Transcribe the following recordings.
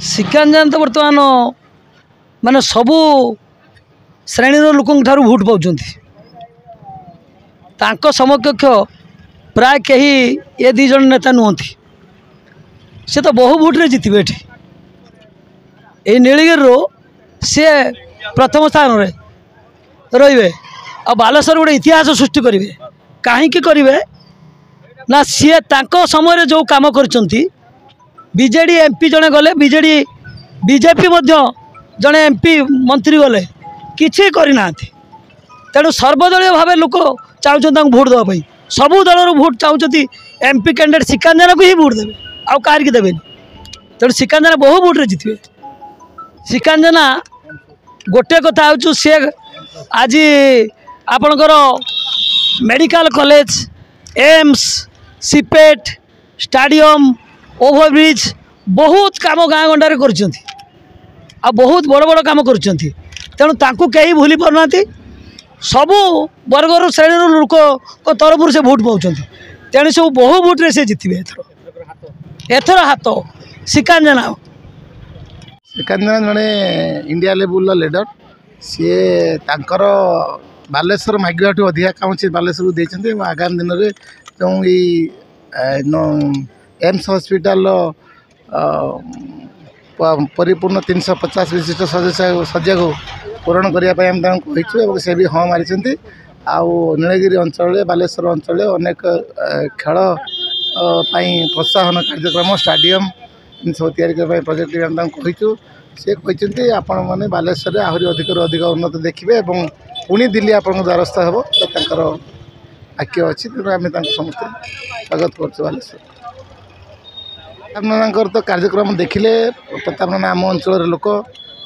श्रीकांत तो बर्तमान माने सबू श्रेणी लोक भोट पाँच समकक्ष प्राय कहीं ये दी जन नेता नुहति से तो बहु भोट रे जीतबे ये नीलगिरी सी प्रथम स्थान रे रे आ बालेश्वर गोटे इतिहास सृष्टि करेंगे कहीं करेंगे ना सी समय जो कम कर बीजेडी एमपी जड़े गले बीजेपी जड़े एमपी मंत्री गले किसी करना तेणु सर्वदलीय भाव लोक चाहते भोट देवाई सबू दल भोट चाहते एमपी कैंडिडेट श्रीकांत जेना को ही भोट देवे आउ कार की देवे तेणु श्रीकांत जेना बहु भोट रे जीतबे। श्रीकांत जेना गोटे कथा हूँ सी आज आपणकर medical college AIIMS CIPET stadium overbridge बहुत काम गाँ गंडारे कर बहुत बड़ बड़ काम कर तेणु तांकु कहीं भूली पारना सबू वर्गर श्रेणी लोक तरफ से भोट पाँच तेणु सब बहु भोट रे से जीतबे एथर हाथ श्रीकांत जेना जड़े इंडिया लेवल लीडर सी तांकर बालेश्वर मागिया अधिका काम से बालेश्वर देते आगामी दिन में जो एम्स हॉस्पिटल परिपूर्ण 350 विशिष्ट शज्या को पूरण करने से भी हाँ मारी आउ नीलगिरी अंचल बालेश्वर अंचल अनेक खेल प्रोत्साहन कार्यक्रम स्टाडियम सब या प्रोजेक्ट कहीचु सी कहते आपण मैंने बालेश्वर आहरी अधिक अधिक उन्नत देखिए पुणी दिल्ली आपन द्वारस्थ हे तो आख्य अच्छी तेणु आम समस्त स्वागत कर बालेश्वर प्रताप तो कार्यक्रम देखिले प्रताप आम अंचल लोक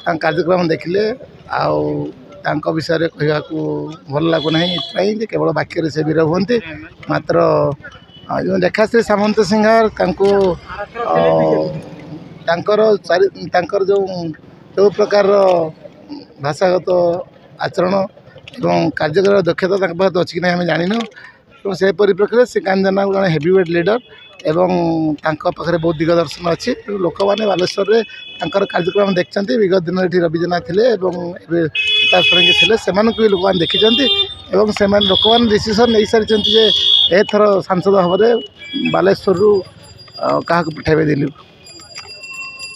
कार्यक्रम देखिले आउ विषय कहवा भल लगुना ये केवल वाक्य से वीर हमें मात्र जो रेखाश्री सामंत सिंहार जो प्रकार भाषागत आचरण और कार्यकर दक्षता पाखे अच्छी कि आम जान से परिप्रेक्षी श्रीकांत जेना जड़े हेवीवेट लीडर एवं पाखे बहुत दिग्दर्शन अच्छी लोक मैंने बालेश्वर में कार्यक्रम देखते विगत दिन ये रवि जेना थे षड़ंगी थे से लोक मैंने देखी से लोक मैंने डिसीजन नहीं सारी एथर सांसद भाव में बालेश्वर क्या पठाइबे दिल्ली।